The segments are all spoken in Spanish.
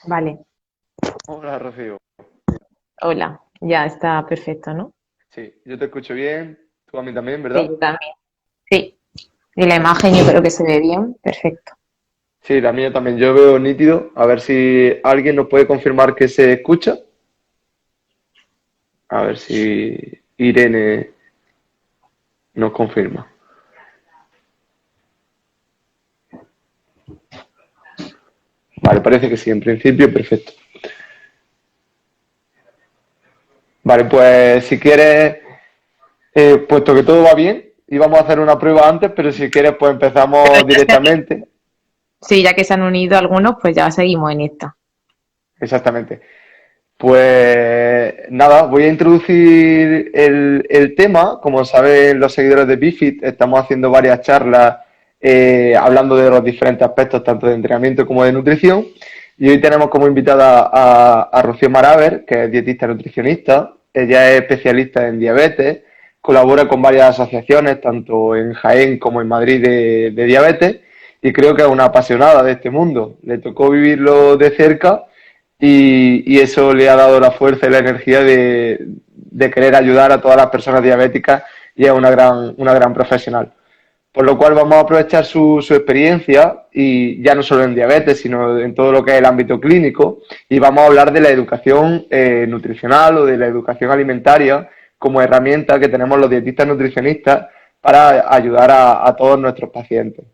Vale, Hola, Rocío. hola, ya está perfecto, ¿no? Sí, yo te escucho bien, tú a mí también, Sí, ¿verdad? yo también. Sí, y la imagen yo creo que se ve bien, perfecto. Sí, la mía también, yo veo nítido. A ver si alguien nos puede confirmar que se escucha. A ver si Irene nos confirma. Vale, parece que sí, en principio, perfecto. Vale, pues si quieres, puesto que todo va bien, íbamos a hacer una prueba antes, pero si quieres, pues Pero empezamos ya directamente. sí, ya que se han unido algunos, pues ya seguimos en esta. Exactamente. Pues nada, voy a introducir el tema. Como saben los seguidores de BiFit, estamos haciendo varias charlas hablando de los diferentes aspectos, tanto de entrenamiento como de nutrición. Y hoy tenemos como invitada a Rocío Maraver, que es dietista nutricionista. Ella es especialista en diabetes, colabora con varias asociaciones, tanto en Jaén como en Madrid, de diabetes. Y creo que es una apasionada de este mundo. Le tocó vivirlo de cerca y eso le ha dado la fuerza y la energía de querer ayudar a todas las personas diabéticas y es una gran profesional. Por lo cual vamos a aprovechar su experiencia y ya no solo en diabetes, sino en todo lo que es el ámbito clínico y vamos a hablar de la educación nutricional o de la educación alimentaria como herramienta que tenemos los dietistas nutricionistas para ayudar a todos nuestros pacientes.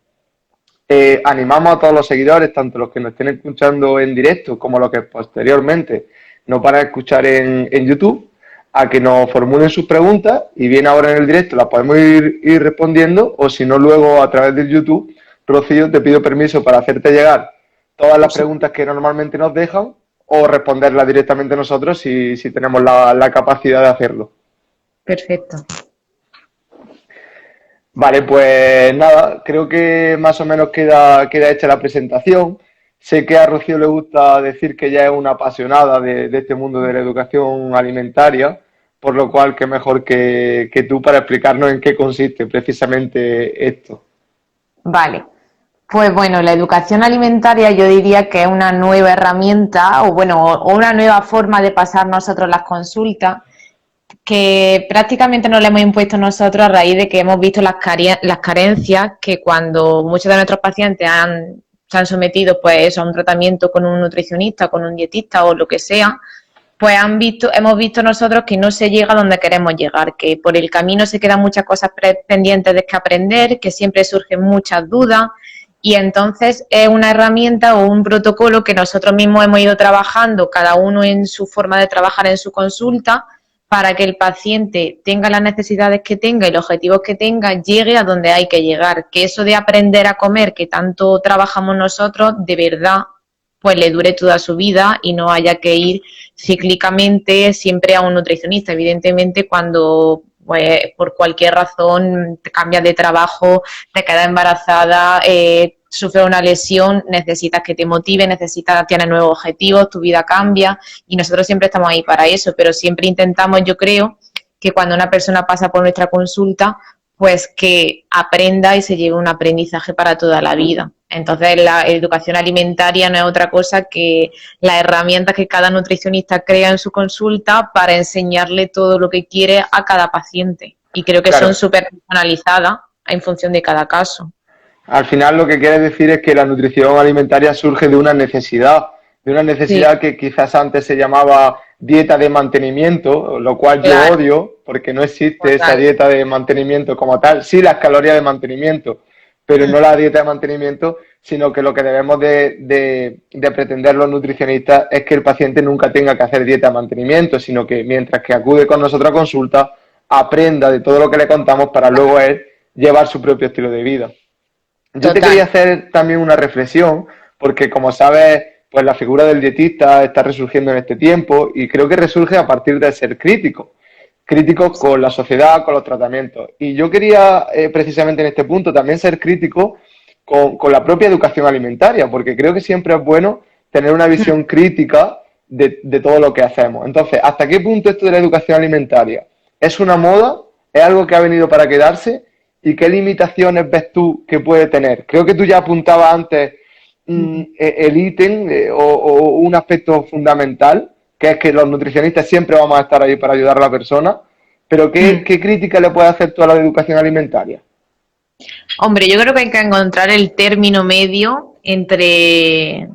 Animamos a todos los seguidores, tanto los que nos estén escuchando en directo como los que posteriormente nos van a escuchar en YouTube, a que nos formulen sus preguntas y bien ahora en el directo las podemos ir respondiendo o si no luego a través del YouTube. Rocío, te pido permiso para hacerte llegar todas las Por supuesto. preguntas que normalmente nos dejan o responderlas directamente nosotros si tenemos la capacidad de hacerlo. Perfecto. Vale, pues nada, creo que más o menos queda hecha la presentación. Sé que a Rocío le gusta decir que ella es una apasionada de este mundo de la educación alimentaria, por lo cual qué mejor que tú para explicarnos en qué consiste precisamente esto. Vale. Pues bueno, la educación alimentaria yo diría que es una nueva herramienta o bueno, o una nueva forma de pasar nosotros las consultas que prácticamente nos la hemos impuesto nosotros a raíz de que hemos visto las carencias que cuando muchos de nuestros pacientes se han sometido pues a un tratamiento con un nutricionista, con un dietista o lo que sea, pues hemos visto nosotros que no se llega a donde queremos llegar, que por el camino se quedan muchas cosas pendientes de que aprender, que siempre surgen muchas dudas y entonces es una herramienta o un protocolo que nosotros mismos hemos ido trabajando, cada uno en su forma de trabajar en su consulta, para que el paciente tenga las necesidades que tenga y los objetivos que tenga, llegue a donde hay que llegar. Que eso de aprender a comer, que tanto trabajamos nosotros, de verdad, pues le dure toda su vida y no haya que ir cíclicamente siempre a un nutricionista. Evidentemente, cuando pues, por cualquier razón te cambias de trabajo, te quedas embarazada, sufres una lesión, necesitas que te motive, tienes nuevos objetivos, tu vida cambia y nosotros siempre estamos ahí para eso, pero siempre intentamos, yo creo, que cuando una persona pasa por nuestra consulta, pues que aprenda y se lleve un aprendizaje para toda la vida. Entonces, la educación alimentaria no es otra cosa que las herramientas que cada nutricionista crea en su consulta para enseñarle todo lo que quiere a cada paciente. Y creo que son Claro, súper personalizadas en función de cada caso. al final lo que quiere decir es que la nutrición alimentaria surge de una Sí, necesidad que quizás antes se llamaba dieta de mantenimiento, lo cual yo claro, odio porque no existe esa total. dieta de mantenimiento como tal, sí las calorías de mantenimiento, pero no la dieta de mantenimiento, sino que lo que debemos de pretender los nutricionistas es que el paciente nunca tenga que hacer dieta de mantenimiento, sino que mientras que acude con nosotros a consulta, aprenda de todo lo que le contamos para luego él llevar su propio estilo de vida. Yo te quería Total. hacer también una reflexión, porque como sabes, pues la figura del dietista está resurgiendo en este tiempo y creo que resurge a partir de ser crítico, crítico con la sociedad, con los tratamientos. Y yo quería precisamente en este punto también ser crítico con la propia educación alimentaria, porque creo que siempre es bueno tener una visión crítica de todo lo que hacemos. Entonces, ¿hasta qué punto esto de la educación alimentaria es una moda? ¿Es algo que ha venido para quedarse? y qué limitaciones ves tú que puede tener. Creo que tú ya apuntabas antes el ítem o un aspecto fundamental, que es que los nutricionistas siempre vamos a estar ahí para ayudar a la persona, pero ¿qué, Mm. qué crítica le puedes hacer tú a la educación alimentaria? Hombre, yo creo que hay que encontrar el término medio entre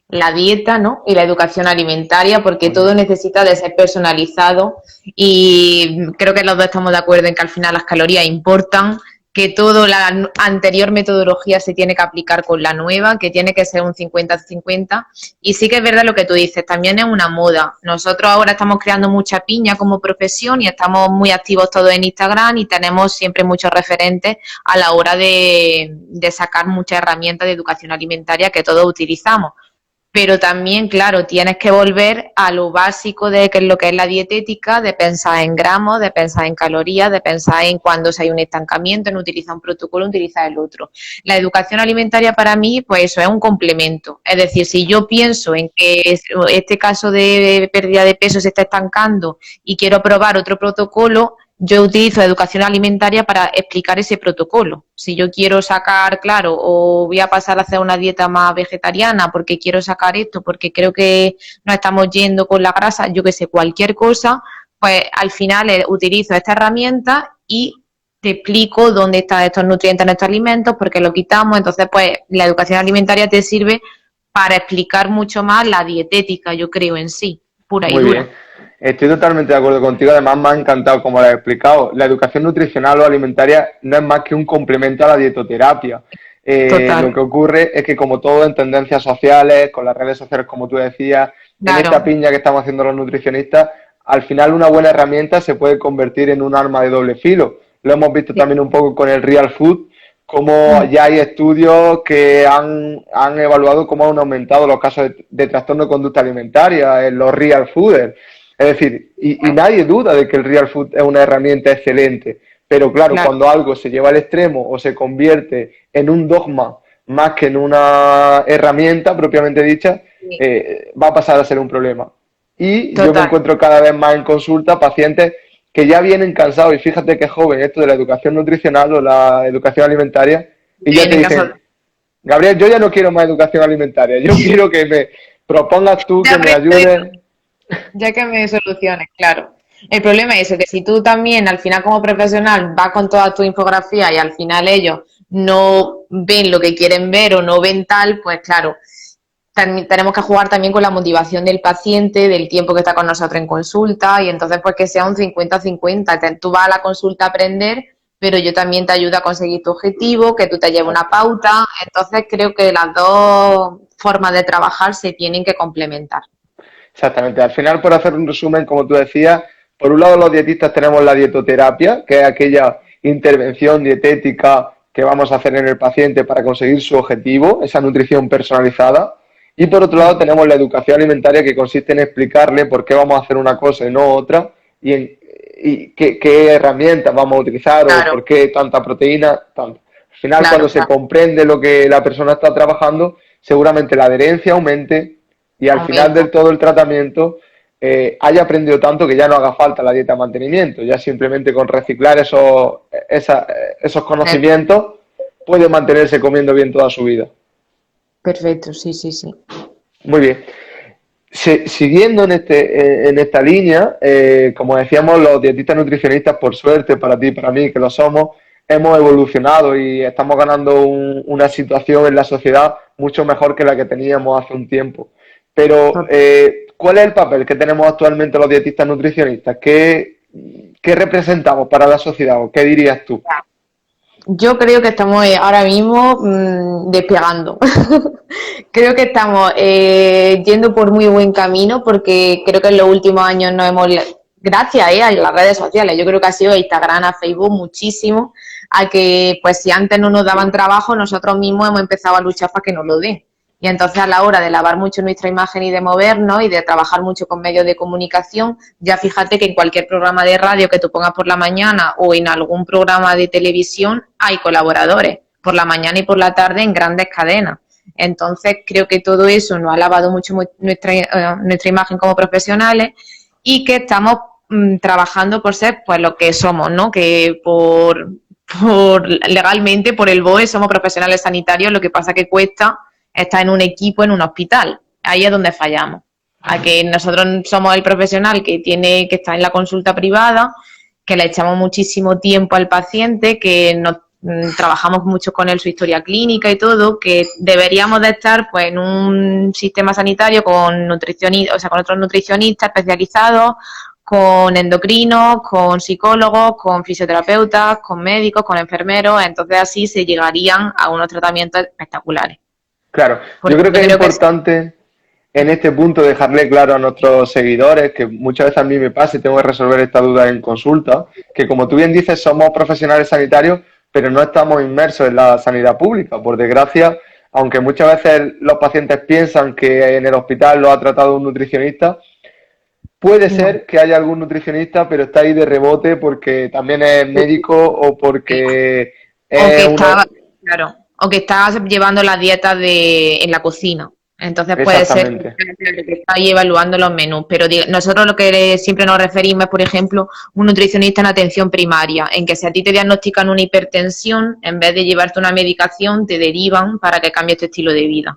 la dieta, ¿no? Y la educación alimentaria, porque Muy todo bien. necesita de ser personalizado y creo que los dos estamos de acuerdo en que al final las calorías importan, que toda la anterior metodología se tiene que aplicar con la nueva, que tiene que ser un 50-50. Y sí que es verdad lo que tú dices, también es una moda. Nosotros ahora estamos creando mucha piña como profesión y estamos muy activos todos en Instagram y tenemos siempre muchos referentes a la hora de sacar muchas herramientas de educación alimentaria que todos utilizamos. Pero también, claro, tienes que volver a lo básico de que es lo que es la dietética, de pensar en gramos, de pensar en calorías, de pensar en cuando si hay un estancamiento, en utilizar un protocolo, utilizar el otro. La educación alimentaria para mí, pues eso es un complemento. Es decir, si yo pienso en que este caso de pérdida de peso se está estancando y quiero probar otro protocolo, yo utilizo educación alimentaria para explicar ese protocolo. Si yo quiero sacar, claro, o voy a pasar a hacer una dieta más vegetariana porque quiero sacar esto, porque creo que nos estamos yendo con la grasa, yo que sé, cualquier cosa, pues al final utilizo esta herramienta y te explico dónde están estos nutrientes en estos alimentos, por qué lo quitamos. Entonces, pues la educación alimentaria te sirve para explicar mucho más la dietética, yo creo, en sí, pura y Muy bien. dura. Estoy totalmente de acuerdo contigo. Además, me ha encantado como lo has explicado. La educación nutricional o alimentaria no es más que un complemento a la dietoterapia. Lo Total. que ocurre es que, como todo en tendencias sociales, con las redes sociales, como tú decías, en esta Claro. piña que estamos haciendo los nutricionistas, al final una buena herramienta se puede convertir en un arma de doble filo. Lo hemos visto Sí. también un poco con el Real Food, como Mm. ya hay estudios que han evaluado cómo han aumentado los casos de trastorno de conducta alimentaria en los Real Fooders. Es decir, y nadie duda de que el Real Food es una herramienta excelente, pero claro, Claro. cuando algo se lleva al extremo o se convierte en un dogma más que en una herramienta propiamente dicha, Sí. va a pasar a ser un problema. Y yo me Total. encuentro cada vez más en consulta pacientes que ya vienen cansados, y fíjate que joven esto de la educación nutricional o la educación alimentaria, y Te ya te viene en casa. dicen, Gabriel, yo ya no quiero más educación alimentaria, yo quiero que me propongas tú, Ya que me aprendo ayudes. eso, ya que me soluciones, claro. El problema es eso, que si tú también al final como profesional vas con toda tu infografía y al final ellos no ven lo que quieren ver o no ven tal, pues claro, tenemos que jugar también con la motivación del paciente, del tiempo que está con nosotros en consulta y entonces pues que sea un 50-50. Tú vas a la consulta a aprender, pero yo también te ayudo a conseguir tu objetivo, que tú te lleves una pauta. Entonces creo que las dos formas de trabajar se tienen que complementar. Exactamente. Al final, por hacer un resumen, como tú decías, por un lado los dietistas tenemos la dietoterapia, que es aquella intervención dietética que vamos a hacer en el paciente para conseguir su objetivo, esa nutrición personalizada. Y por otro lado tenemos la educación alimentaria, que consiste en explicarle por qué vamos a hacer una cosa y no otra, y qué herramientas vamos a utilizar o Claro, por qué tanta proteína, tanto. Al final, cuando claro, se claro. comprende lo que la persona está trabajando, seguramente la adherencia aumente y al final Aumenta. del todo el tratamiento haya aprendido tanto que ya no haga falta la dieta de mantenimiento, ya simplemente con reciclar esos Eh, conocimientos puede mantenerse comiendo bien toda su vida. Perfecto, sí, sí, sí. Muy bien. Siguiendo en esta línea, como decíamos, los dietistas nutricionistas, por suerte, para ti y para mí, que lo somos, hemos evolucionado y estamos ganando una situación en la sociedad mucho mejor que la que teníamos hace un tiempo. Pero, ¿cuál es el papel que tenemos actualmente los dietistas nutricionistas? ¿Qué representamos para la sociedad? ¿O qué dirías tú? Yo creo que estamos ahora mismo despegando. Creo que estamos yendo por muy buen camino porque creo que en los últimos años nos hemos, gracias a las redes sociales, yo creo que ha sido a Instagram, a Facebook muchísimo, a que pues si antes no nos daban trabajo, nosotros mismos hemos empezado a luchar para que nos lo den. Y entonces a la hora de lavar mucho nuestra imagen y de movernos y de trabajar mucho con medios de comunicación, ya fíjate que en cualquier programa de radio que tú pongas por la mañana o en algún programa de televisión hay colaboradores por la mañana y por la tarde en grandes cadenas. Entonces creo que todo eso nos ha lavado mucho nuestra imagen como profesionales y que estamos trabajando por ser pues lo que somos, ¿no? Que legalmente por el BOE somos profesionales sanitarios, lo que pasa que cuesta estar en un equipo, en un hospital. Ahí es donde fallamos. A que nosotros somos el profesional que tiene que estar en la consulta privada, que le echamos muchísimo tiempo al paciente, que nos trabajamos mucho con él su historia clínica y todo, que deberíamos de estar pues en un sistema sanitario con nutricionistas, o sea, con otros nutricionistas especializados, con endocrinos, con psicólogos, con fisioterapeutas, con médicos, con enfermeros, entonces así se llegarían a unos tratamientos espectaculares. Claro, yo Porque creo que es creo que importante en este punto dejarle claro a nuestros seguidores, que muchas veces a mí me pasa y tengo que resolver esta duda en consulta, que como tú bien dices, somos profesionales sanitarios, pero no estamos inmersos en la sanidad pública. Por desgracia, aunque muchas veces los pacientes piensan que en el hospital lo ha tratado un nutricionista, puede no. ser que haya algún nutricionista, pero está ahí de rebote porque también es médico o porque O es que uno... estaba, claro, o que estás llevando las dietas en la cocina. Entonces puede ser Exactamente. que está ahí evaluando los menús. Pero nosotros lo que siempre nos referimos es, por ejemplo, un nutricionista en atención primaria, en que si a ti te diagnostican una hipertensión, en vez de llevarte una medicación, te derivan para que cambies tu estilo de vida.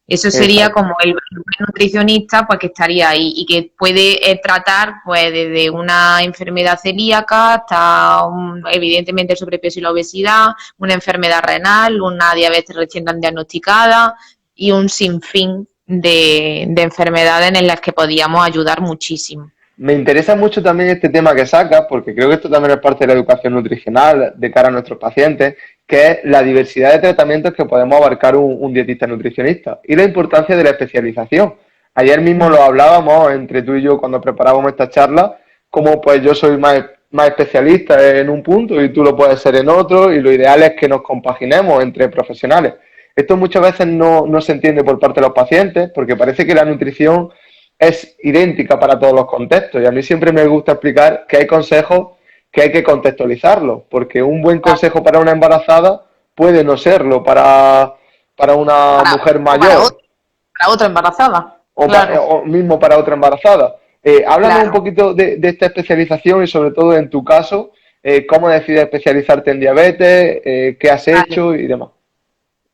Eso sería Exacto. como el buen nutricionista, pues que estaría ahí y que puede tratar pues desde una enfermedad celíaca hasta evidentemente el sobrepeso y la obesidad, una enfermedad renal, una diabetes recién diagnosticada y un sinfín de enfermedades en las que podíamos ayudar muchísimo. Me interesa mucho también este tema que sacas, porque creo que esto también es parte de la educación nutricional de cara a nuestros pacientes, que es la diversidad de tratamientos que podemos abarcar un dietista nutricionista y la importancia de la especialización. Ayer mismo lo hablábamos entre tú y yo cuando preparábamos esta charla, como pues yo soy más especialista en un punto y tú lo puedes ser en otro, y lo ideal es que nos compaginemos entre profesionales. Esto muchas veces no se entiende por parte de los pacientes, porque parece que la nutrición es idéntica para todos los contextos. Y a mí siempre me gusta explicar que hay consejos que hay que contextualizarlos, porque un buen consejo para una embarazada puede no serlo para una Para, mujer o mayor para otra embarazada, o, claro, o mismo para otra embarazada. Háblanos un claro. poquito de esta especialización y sobre todo en tu caso, cómo decides especializarte en diabetes, qué has Vale. hecho y demás.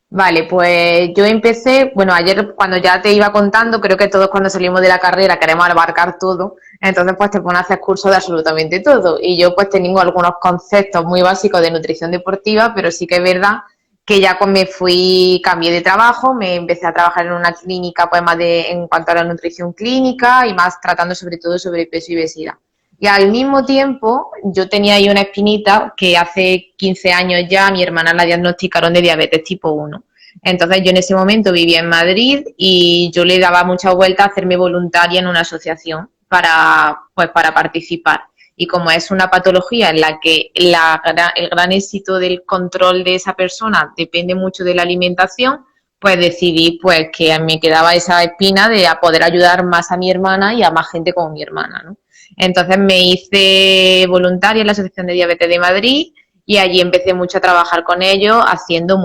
Vale, pues yo empecé, bueno, ayer cuando ya te iba contando, creo que todos cuando salimos de la carrera queremos abarcar todo, entonces pues te pones a hacer cursos de absolutamente todo. Y yo pues tengo algunos conceptos muy básicos de nutrición deportiva, pero sí que es verdad que ya me fui, cambié de trabajo, me empecé a trabajar en una clínica pues más en cuanto a la nutrición clínica y más tratando sobre todo sobre peso y obesidad. Y al mismo tiempo, yo tenía ahí una espinita que hace 15 años ya mi hermana la diagnosticaron de diabetes tipo 1. Entonces yo en ese momento vivía en Madrid y yo le daba muchas vueltas a hacerme voluntaria en una asociación pues para participar. Y como es una patología en la que el gran éxito del control de esa persona depende mucho de la alimentación, pues decidí pues que me quedaba esa espina de poder ayudar más a mi hermana y a más gente como mi hermana, ¿no? Entonces me hice voluntaria en la Asociación de Diabetes de Madrid y allí empecé mucho a trabajar con ellos, haciendo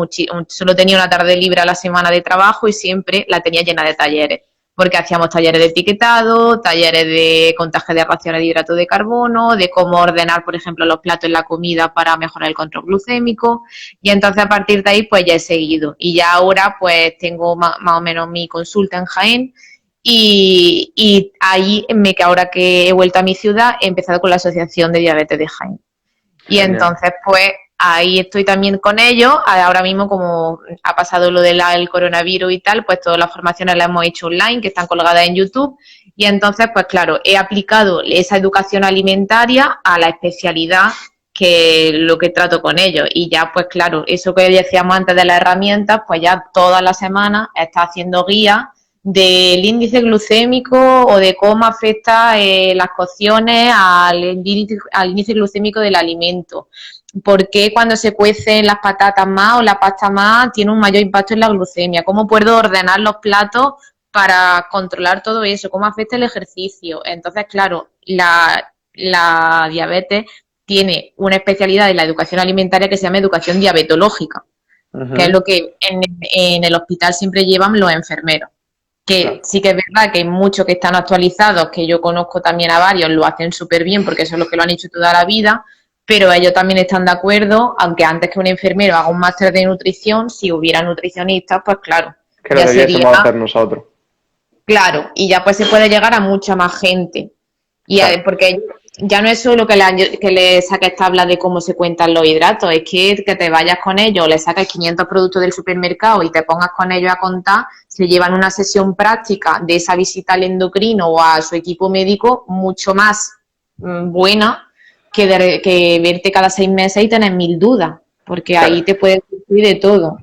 solo tenía una tarde libre a la semana de trabajo y siempre la tenía llena de talleres, porque hacíamos talleres de etiquetado, talleres de contaje de raciones de hidrato de carbono, de cómo ordenar, por ejemplo, los platos en la comida para mejorar el control glucémico, y entonces a partir de ahí pues ya he seguido y ya ahora pues tengo más o menos mi consulta en Jaén y ahí que ahora que he vuelto a mi ciudad he empezado con la Asociación de Diabetes de Jaén. Y Genial. entonces, pues ahí estoy también con ellos. Ahora mismo, como ha pasado lo del coronavirus y tal, pues todas las formaciones las hemos hecho online, que están colgadas en YouTube. Y entonces, pues claro, he aplicado esa educación alimentaria a la especialidad que lo que trato con ellos. Y ya, pues claro, eso que decíamos antes de las herramientas, pues ya todas las semanas está haciendo guías del índice glucémico o de cómo afecta las cocciones al índice glucémico del alimento. ¿Por qué cuando se cuecen las patatas más o la pasta más tiene un mayor impacto en la glucemia? ¿Cómo puedo ordenar los platos para controlar todo eso? ¿Cómo afecta el ejercicio? Entonces, claro, la diabetes tiene una especialidad en la educación alimentaria que se llama educación diabetológica, que es Ujú. lo que en el hospital siempre llevan los enfermeros, que Claro. sí que es verdad que hay muchos que están actualizados, que yo conozco también a varios, lo hacen súper bien porque eso es lo que lo han hecho toda la vida, pero ellos también están de acuerdo, aunque antes que un enfermero haga un máster de nutrición, si hubiera nutricionistas, pues claro, Que lo ya sería, debiésemos hacer nosotros. claro, y ya pues se puede llegar a mucha más gente. Claro. Porque ya no es solo que le saques tablas de cómo se cuentan los hidratos, es que te vayas con ellos, le saques 500 productos del supermercado y te pongas con ellos a contar, se llevan una sesión práctica de esa visita al endocrino o a su equipo médico mucho más buena que verte cada 6 meses y tener 1000 dudas, porque Claro. ahí te puedes decir de todo.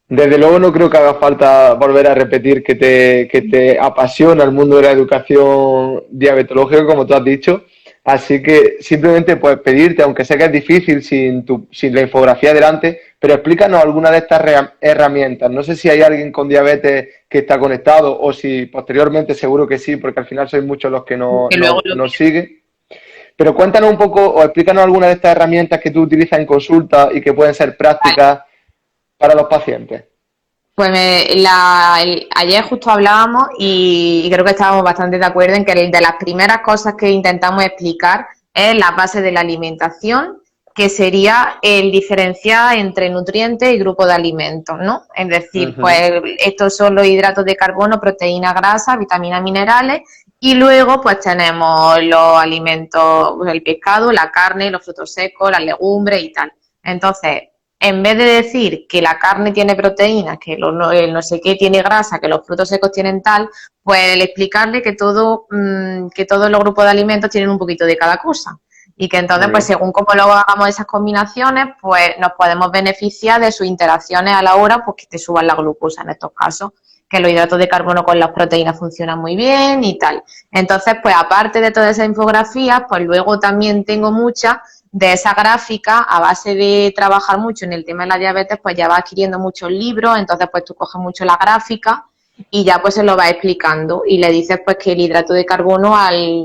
Desde luego no creo que haga falta volver a repetir que te apasiona el mundo de la educación diabetológica, como tú has dicho. Así que simplemente pues pedirte, aunque sé que es difícil sin la infografía delante, pero explícanos alguna de estas herramientas. No sé si hay alguien con diabetes que está conectado o si posteriormente seguro que sí, porque al final sois muchos los que Que luego nos siguen. Pero cuéntanos un poco o explícanos alguna de estas herramientas que tú utilizas en consulta y que pueden ser prácticas para los pacientes. Pues ayer justo hablábamos y creo que estábamos bastante de acuerdo en que de las primeras cosas que intentamos explicar es la base de la alimentación, que sería el diferenciar entre nutrientes y grupo de alimentos, ¿no? Es decir, pues estos son los hidratos de carbono, proteínas, grasas, vitaminas, minerales, y luego pues tenemos los alimentos, pues, el pescado, la carne, los frutos secos, las legumbres y tal. Entonces, en vez de decir que la carne tiene proteínas, que el no sé qué tiene grasa, que los frutos secos tienen tal, pues el explicarle que que todos los grupos de alimentos tienen un poquito de cada cosa. Y que entonces, pues según cómo luego hagamos esas combinaciones, pues nos podemos beneficiar de sus interacciones a la hora, pues que te suban la glucosa en estos casos, que los hidratos de carbono con las proteínas funcionan muy bien y tal. Entonces, pues aparte de toda esa infografía, pues luego también tengo muchas de esa gráfica, a base de trabajar mucho en el tema de la diabetes, pues ya va adquiriendo muchos libros, entonces pues tú coges mucho la gráfica y ya pues se lo va explicando y le dices pues que el hidrato de carbono al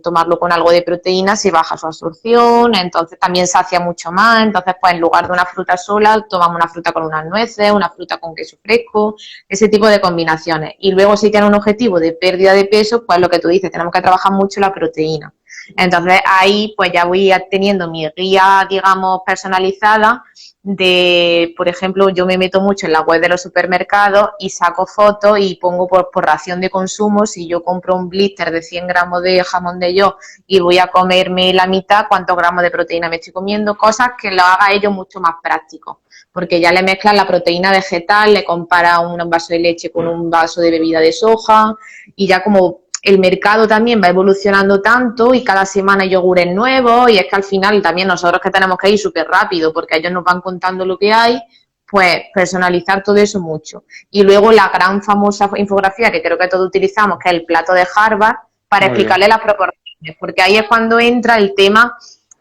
tomarlo con algo de proteína se baja su absorción, entonces también sacia mucho más, entonces pues en lugar de una fruta sola tomamos una fruta con unas nueces, una fruta con queso fresco, ese tipo de combinaciones. Y luego si tiene un objetivo de pérdida de peso, pues lo que tú dices, tenemos que trabajar mucho la proteína. Entonces ahí pues ya voy teniendo mi guía, digamos, personalizada de, por ejemplo, yo me meto mucho en la web de los supermercados y saco fotos y pongo por ración de consumo, si yo compro un blister de 100 gramos de jamón de york y voy a comerme la mitad, cuántos gramos de proteína me estoy comiendo, cosas que lo haga ellos mucho más práctico, porque ya le mezclan la proteína vegetal, le compara un vaso de leche con un vaso de bebida de soja y ya como el mercado también va evolucionando tanto y cada semana hay yogures nuevos y es que al final también nosotros que tenemos que ir súper rápido porque ellos nos van contando lo que hay, pues personalizar todo eso mucho. Y luego la gran famosa infografía que creo que todos utilizamos, que es el plato de Harvard, para Muy bien. explicarle las proporciones, porque ahí es cuando entra el tema,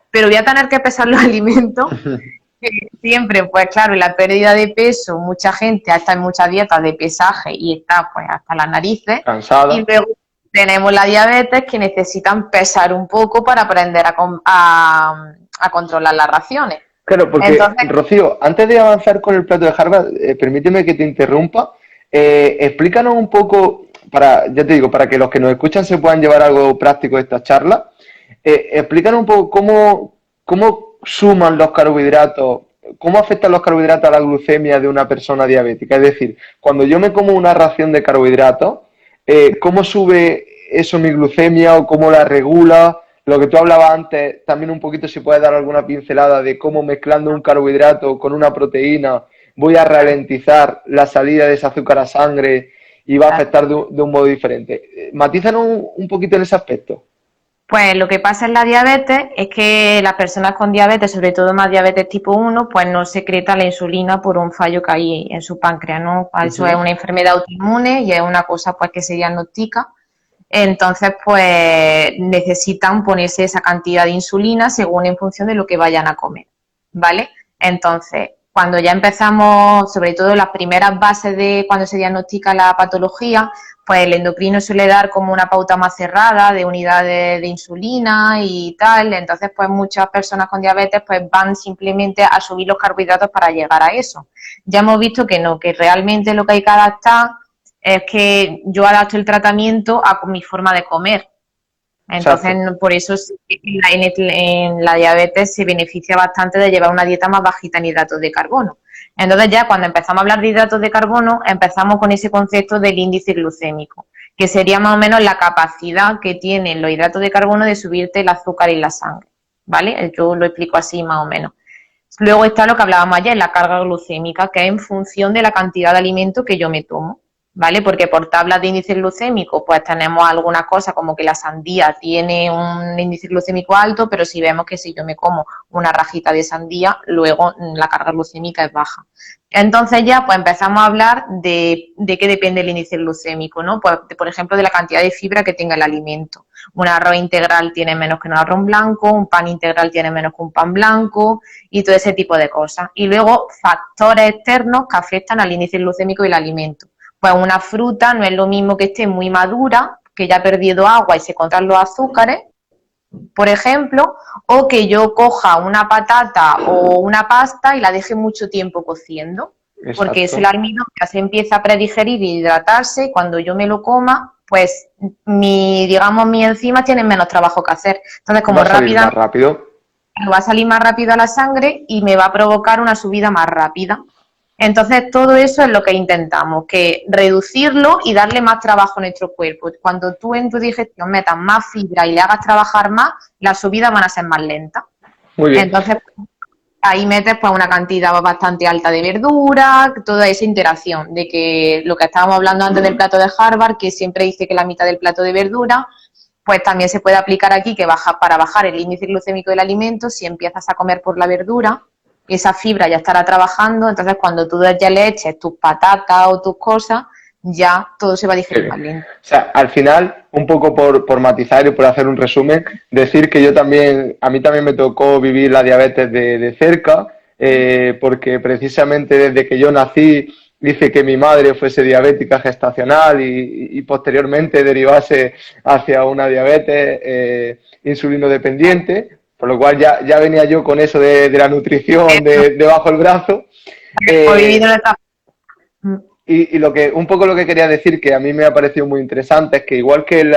pero voy a tener que pesar los alimentos. Siempre, pues claro, la pérdida de peso, mucha gente está en muchas dietas de pesaje y está pues hasta las narices. Y Cansada. luego tenemos la diabetes que necesitan pesar un poco para aprender a controlar las raciones. Claro, porque, Entonces, Rocío, antes de avanzar con el plato de Harvard, permíteme que te interrumpa. Explícanos un poco, ya te digo, para que los que nos escuchan se puedan llevar algo práctico de esta charla. Explícanos un poco cómo suman los carbohidratos, cómo afectan los carbohidratos a la glucemia de una persona diabética. Es decir, cuando yo me como una ración de carbohidratos, ¿cómo sube eso mi glucemia o cómo la regula? Lo que tú hablabas antes, también un poquito si puedes dar alguna pincelada de cómo mezclando un carbohidrato con una proteína voy a ralentizar la salida de ese azúcar a sangre y va a afectar de un modo diferente. Matízanos un poquito en ese aspecto. pues lo que pasa en la diabetes es que las personas con diabetes, sobre todo más diabetes tipo 1, pues no secreta la insulina por un fallo que hay en su páncreas, ¿no? Eso es una enfermedad autoinmune y es una cosa pues que se diagnostica. Entonces, pues necesitan ponerse esa cantidad de insulina según en función de lo que vayan a comer, ¿vale? Entonces, cuando ya empezamos, sobre todo las primeras bases de cuando se diagnostica la patología, pues el endocrino suele dar como una pauta más cerrada de unidades de insulina y tal. Entonces, pues muchas personas con diabetes pues van simplemente a subir los carbohidratos para llegar a eso. Ya hemos visto que no, que realmente lo que hay que adaptar es que yo adapto el tratamiento a mi forma de comer. Entonces, exacto. por eso en la diabetes se beneficia bastante de llevar una dieta más bajita en hidratos de carbono. Entonces ya cuando empezamos a hablar de hidratos de carbono, empezamos con ese concepto del índice glucémico, que sería más o menos la capacidad que tienen los hidratos de carbono de subirte el azúcar en la sangre, ¿vale? Yo lo explico así más o menos. Luego está lo que hablábamos ayer, la carga glucémica, que es en función de la cantidad de alimento que yo me tomo, ¿vale? Porque por tablas de índice glucémico, pues tenemos algunas cosas como que la sandía tiene un índice glucémico alto, pero si vemos que si yo me como una rajita de sandía, luego la carga glucémica es baja. Entonces ya pues empezamos a hablar de qué depende el índice glucémico, ¿no? Pues, por ejemplo, de la cantidad de fibra que tenga el alimento. Un arroz integral tiene menos que un arroz blanco, un pan integral tiene menos que un pan blanco y todo ese tipo de cosas. Y luego factores externos que afectan al índice glucémico del alimento. Pues una fruta no es lo mismo que esté muy madura, que ya ha perdido agua y se encuentran los azúcares, por ejemplo, o que yo coja una patata o una pasta y la deje mucho tiempo cociendo, porque ese Exacto. almidón ya se empieza a predigerir y hidratarse y cuando yo me lo coma, pues digamos, mis enzimas tienen menos trabajo que hacer. Entonces, Va como a salir más rápidamente rápido. va a salir más rápido a la sangre y me va a provocar una subida más rápida. Entonces, todo eso es lo que intentamos, que reducirlo y darle más trabajo a nuestro cuerpo. Cuando tú en tu digestión metas más fibra y le hagas trabajar más, las subidas van a ser más lentas. Muy bien. Entonces, ahí metes pues una cantidad bastante alta de verdura, toda esa interacción, de que lo que estábamos hablando antes del plato de Harvard, que siempre dice que la mitad del plato de verdura, pues también se puede aplicar aquí que para bajar el índice glucémico del alimento, si empiezas a comer por la verdura, esa fibra ya estará trabajando, entonces cuando tú ya le eches tus patatas o tus cosas, ya todo se va a Sí. digerir más lento. O sea, al final, un poco por matizar y por hacer un resumen, decir que yo también, a mí también me tocó vivir la diabetes de cerca, porque precisamente desde que yo nací hice que mi madre fuese diabética gestacional y posteriormente derivase hacia una diabetes insulino dependiente, por lo cual ya venía yo con eso de la nutrición de bajo el brazo. He vivido Eh, en esta... y un poco lo que quería decir, que a mí me ha parecido muy interesante, es que igual que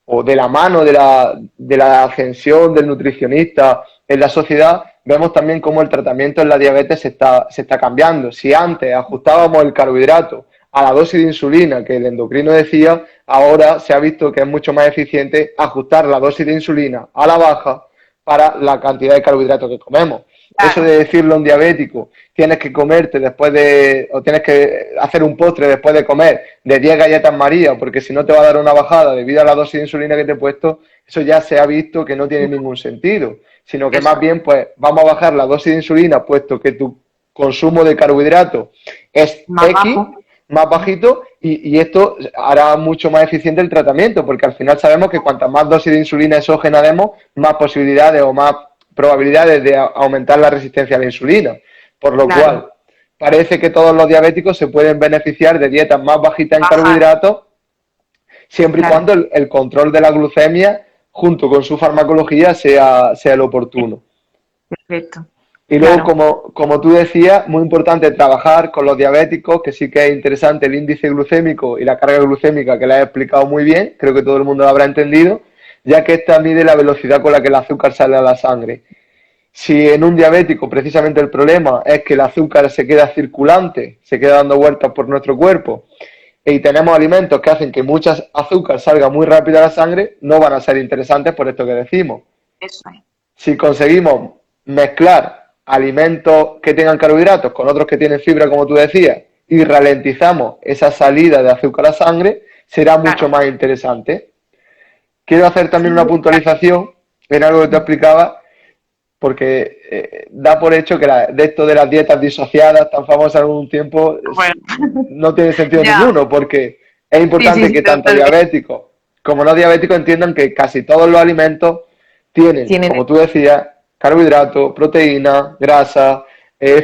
o de la mano de la ascensión del nutricionista en la sociedad, vemos también cómo el tratamiento en la diabetes se está cambiando. Si antes ajustábamos el carbohidrato a la dosis de insulina que el endocrino decía, ahora se ha visto que es mucho más eficiente ajustar la dosis de insulina a la baja para la cantidad de carbohidratos que comemos. Eso Claro, de decirle a un diabético, tienes que comerte o tienes que hacer un postre después de comer de 10 galletas María, porque si no te va a dar una bajada debido a la dosis de insulina que te he puesto, eso ya se ha visto que no tiene ningún sentido, sino que más eso, bien, pues, vamos a bajar la dosis de insulina, puesto que tu consumo de carbohidratos es más X, bajo. más bajito, y esto hará mucho más eficiente el tratamiento, porque al final sabemos que cuantas más dosis de insulina exógena demos, más posibilidades o más probabilidades de aumentar la resistencia a la insulina. Por lo Claro, cual, parece que todos los diabéticos se pueden beneficiar de dietas más bajitas en bajar, carbohidratos, siempre y claro, cuando el control de la glucemia, junto con su farmacología, sea el oportuno. perfecto, Y luego, claro. como tú decías, muy importante trabajar con los diabéticos, que sí que es interesante el índice glucémico y la carga glucémica, que la he explicado muy bien, creo que todo el mundo lo habrá entendido, ya que esta mide la velocidad con la que el azúcar sale a la sangre. Si en un diabético precisamente el problema es que el azúcar se queda circulante, se queda dando vueltas por nuestro cuerpo, y tenemos alimentos que hacen que mucha azúcar salga muy rápido a la sangre, no van a ser interesantes por esto que decimos. Eso es. Si conseguimos mezclar alimentos que tengan carbohidratos con otros que tienen fibra, como tú decías, y ralentizamos esa salida de azúcar a sangre, será mucho Claro. más interesante. Quiero hacer también una Sí, puntualización en algo que te explicaba, porque da por hecho que de esto de las dietas disociadas, tan famosas en un tiempo, bueno, no tiene sentido ya. ninguno, porque es Sí, sí, importante sí, que tanto totalmente. diabéticos como no diabéticos entiendan que casi todos los alimentos tienen, Tienen, como tú decías, carbohidratos, proteínas, grasa,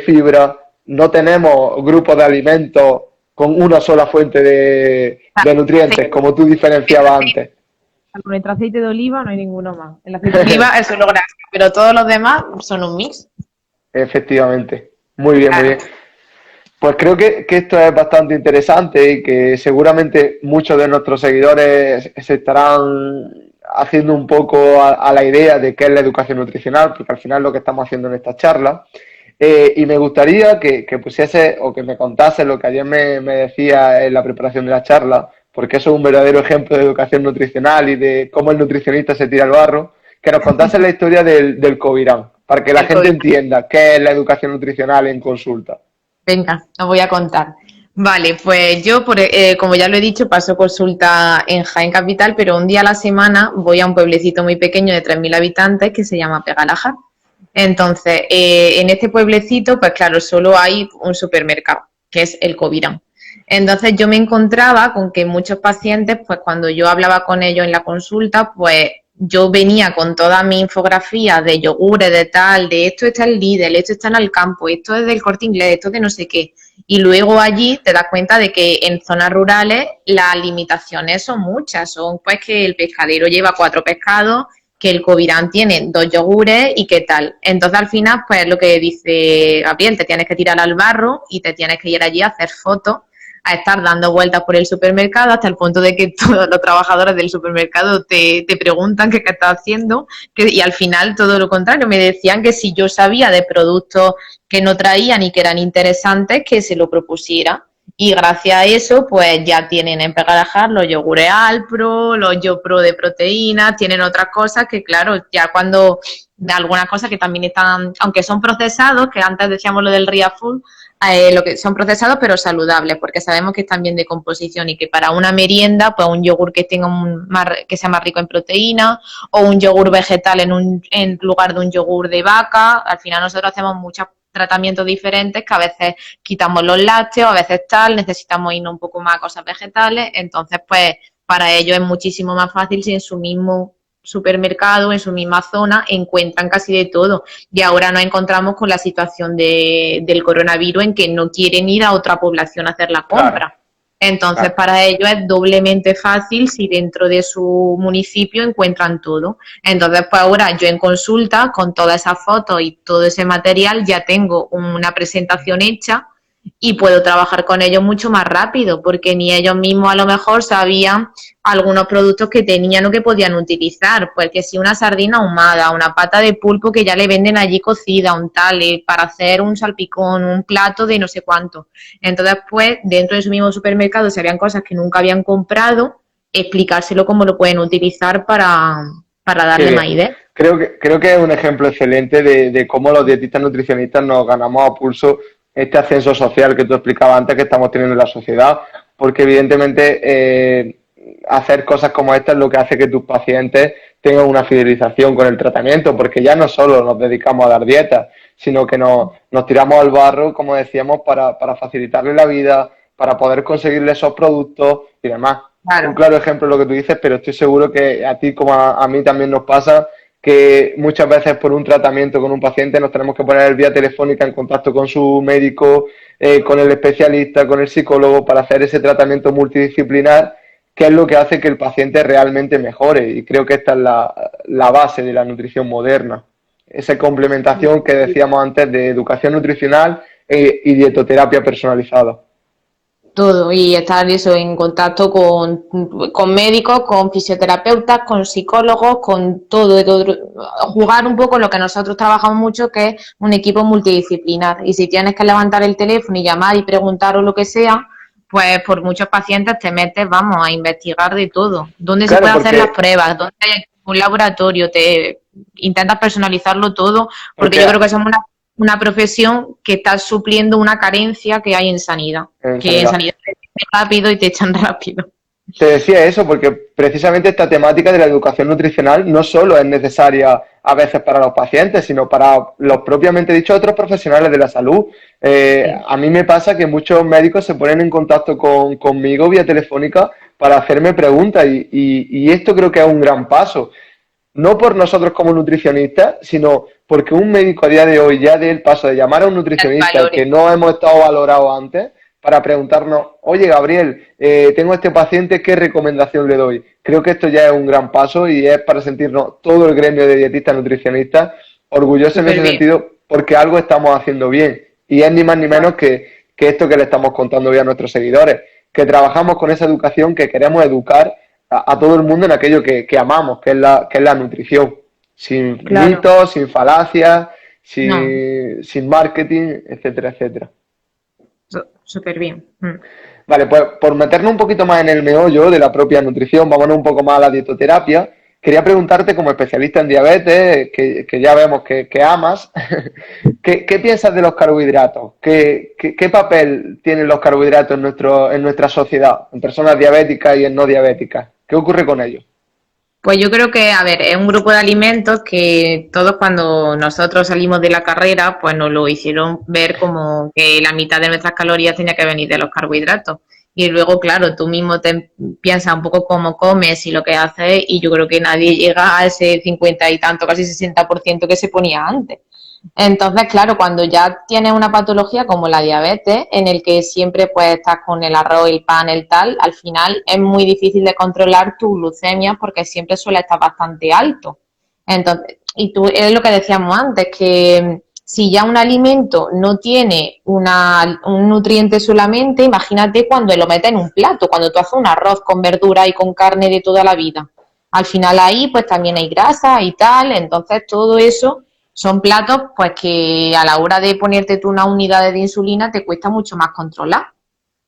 fibra. No tenemos grupos de alimentos con una sola fuente de nutrientes, como tú diferenciabas antes. con nuestro aceite de oliva no hay ninguno más. El aceite de oliva es solo grasa, pero todos los demás son un mix. Efectivamente. Muy bien, muy Claro. bien. Pues creo que esto es bastante interesante y que seguramente muchos de nuestros seguidores se estarán haciendo un poco a la idea de qué es la educación nutricional, porque al final es lo que estamos haciendo en esta charla. Y me gustaría que pusiese o que me contase lo que ayer me decía en la preparación de la charla, porque eso es un verdadero ejemplo de educación nutricional y de cómo el nutricionista se tira al barro, que nos contase la historia del Covirán, para que la El gente COVID. entienda qué es la educación nutricional en consulta. Venga, os voy a contar. Vale, pues yo, como ya lo he dicho, paso consulta en Jaén Capital, pero un día a la semana voy a un pueblecito muy pequeño de 3.000 habitantes que se llama Pegalaja. Entonces, en este pueblecito, pues claro, solo hay un supermercado, que es el Covirán. Entonces yo me encontraba con que muchos pacientes, pues cuando yo hablaba con ellos en la consulta, pues yo venía con toda mi infografía de yogures, de tal, de esto está el Lidl, esto está en el campo, esto es del Corte Inglés, esto de no sé qué. Y luego allí te das cuenta de que en zonas rurales las limitaciones son muchas, son pues que el pescadero lleva 4 pescados, que el Covirán tiene 2 yogures y qué tal. Entonces al final, pues lo que dice Gabriel, te tienes que tirar al barro y te tienes que ir allí a hacer fotos, a estar dando vueltas por el supermercado hasta el punto de que todos los trabajadores del supermercado te preguntan qué estás haciendo, y al final todo lo contrario, me decían que si yo sabía de productos que no traían y que eran interesantes, que se lo propusiera. Y gracias a eso, pues ya tienen en Pegalajar los yogures Alpro, los YoPro de proteínas, tienen otras cosas que, claro, ya cuando de algunas cosas que también están, aunque son procesados, que antes decíamos lo del Ria Full, lo que son procesados pero saludables, porque sabemos que están bien de composición y que para una merienda, pues un yogur que tenga que sea más rico en proteína o un yogur vegetal en lugar de un yogur de vaca. Al final nosotros hacemos muchos tratamientos diferentes que a veces quitamos los lácteos, a veces tal, necesitamos irnos un poco más a cosas vegetales, entonces pues para ellos es muchísimo más fácil si en su mismo supermercado, en su misma zona, encuentran casi de todo. Y ahora nos encontramos con la situación del coronavirus en que no quieren ir a otra población a hacer la Claro, compra. Entonces, claro. para ellos es doblemente fácil si dentro de su municipio encuentran todo. Entonces, pues ahora yo en consulta, con todas esas fotos y todo ese material, ya tengo una presentación hecha y puedo trabajar con ellos mucho más rápido, porque ni ellos mismos a lo mejor sabían algunos productos que tenían o que podían utilizar, porque si una sardina ahumada, una pata de pulpo que ya le venden allí cocida, un tal, para hacer un salpicón, un plato de no sé cuánto. Entonces, pues, dentro de su mismo supermercado serían cosas que nunca habían comprado, explicárselo cómo lo pueden utilizar para Qué darle más bien. ideas. Creo que es un ejemplo excelente de cómo los dietistas nutricionistas nos ganamos a pulso este ascenso social que tú explicabas antes que estamos teniendo en la sociedad, porque evidentemente hacer cosas como esta es lo que hace que tus pacientes tengan una fidelización con el tratamiento, porque ya no solo nos dedicamos a dar dietas, sino que nos tiramos al barro, como decíamos, para facilitarle la vida, para poder conseguirle esos productos y demás. Un Claro. claro ejemplo es lo que tú dices, pero estoy seguro que a ti como a mí también nos pasa que muchas veces por un tratamiento con un paciente nos tenemos que poner vía telefónica en contacto con su médico, con el especialista, con el psicólogo para hacer ese tratamiento multidisciplinar, que es lo que hace que el paciente realmente mejore. Y creo que esta es la base de la nutrición moderna. Esa complementación que decíamos antes de educación nutricional y dietoterapia personalizada. Todo, y estar eso en contacto con médicos, con fisioterapeutas, con psicólogos, con todo, jugar un poco lo que nosotros trabajamos mucho, que es un equipo multidisciplinar. Y si tienes que levantar el teléfono y llamar y preguntar o lo que sea, pues por muchos pacientes te metes, vamos, a investigar de todo. ¿Dónde se Claro, pueden hacer las porque, pruebas? ¿Dónde hay un laboratorio? Te intentas personalizarlo todo, porque porque yo creo que somos una profesión que está supliendo una carencia que hay en sanidad, en que en sanidad. sanidad te echan rápido y te echan rápido. Te decía eso porque precisamente esta temática de la educación nutricional no solo es necesaria a veces para los pacientes, sino para los propiamente dichos otros profesionales de la salud. Sí. A mí me pasa que muchos médicos se ponen en contacto conmigo vía telefónica para hacerme preguntas y esto creo que es un gran paso. No por nosotros como nutricionistas, sino porque un médico a día de hoy ya dé el paso de llamar a un nutricionista Valores. que no hemos estado valorados antes para preguntarnos, oye Gabriel, tengo este paciente, ¿qué recomendación le doy? Creo que esto ya es un gran paso y es para sentirnos todo el gremio de dietistas nutricionistas orgullosos en Súper ese bien. sentido porque algo estamos haciendo bien. Y es ni más ni menos que esto que le estamos contando hoy a nuestros seguidores, que trabajamos con esa educación, que queremos educar a todo el mundo en aquello que amamos, que es la nutrición. Sin Claro. mitos, sin falacias, No, sin marketing, etcétera, etcétera. súper bien. Mm. Vale, pues por meternos un poquito más en el meollo de la propia nutrición, vámonos un poco más a la dietoterapia. Quería preguntarte, como especialista en diabetes, que ya vemos que amas, ¿qué piensas de los carbohidratos? ¿Qué papel tienen los carbohidratos en nuestra sociedad, en personas diabéticas y en no diabéticas? ¿Qué ocurre con ellos? Pues yo creo que, a ver, es un grupo de alimentos que todos cuando nosotros salimos de la carrera, pues nos lo hicieron ver como que la mitad de nuestras calorías tenía que venir de los carbohidratos. Y luego, claro, tú mismo te piensas un poco cómo comes y lo que haces, y yo creo que nadie llega a ese 50 y tanto, casi 60% que se ponía antes. Entonces, claro, cuando ya tienes una patología como la diabetes, en el que siempre pues estás con el arroz, el pan, el tal, al final es muy difícil de controlar tu glucemia porque siempre suele estar bastante alto. Entonces, y tú es lo que decíamos antes, que si ya un alimento no tiene un nutriente solamente, imagínate cuando lo metes en un plato, cuando tú haces un arroz con verdura y con carne de toda la vida. Al final ahí pues también hay grasa y tal, entonces todo eso son platos pues que a la hora de ponerte tú una unidad de insulina te cuesta mucho más controlar.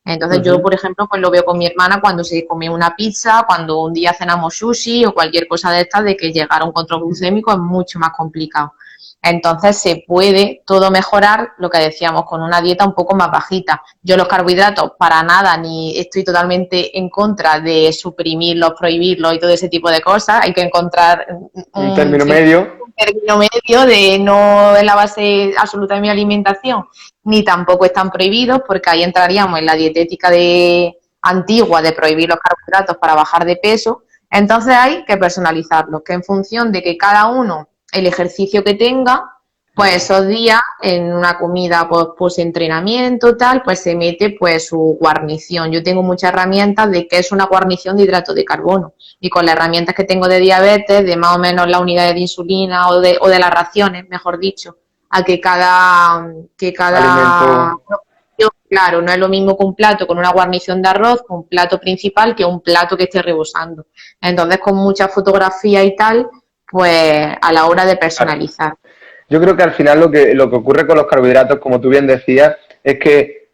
Entonces yo, Ujú. por ejemplo, pues lo veo con mi hermana cuando se come una pizza, cuando un día cenamos sushi o cualquier cosa de estas, de que llegar a un control glucémico es mucho más complicado. Entonces se puede todo mejorar, lo que decíamos, con una dieta un poco más bajita. Yo los carbohidratos para nada, ni estoy totalmente en contra de suprimirlos, prohibirlos y todo ese tipo de cosas. Hay que encontrar Un un, término siempre medio. un término medio de no es la base absoluta de mi alimentación, ni tampoco están prohibidos, porque ahí entraríamos en la dietética antigua de prohibir los carbohidratos para bajar de peso. Entonces hay que personalizarlos, que en función de que cada uno el ejercicio que tenga, pues esos días en una comida pues entrenamiento tal, pues se mete pues su guarnición. Yo tengo muchas herramientas de qué es una guarnición de hidrato de carbono y con las herramientas que tengo de diabetes, de más o menos la unidad de insulina o de las raciones, mejor dicho, a que cada Alimento. claro, no es lo mismo que un plato con una guarnición de arroz, con un plato principal, que un plato que esté rebosando. Entonces, con mucha fotografía y tal, pues a la hora de Claro. personalizar. Yo creo que al final lo que ocurre con los carbohidratos, como tú bien decías, es que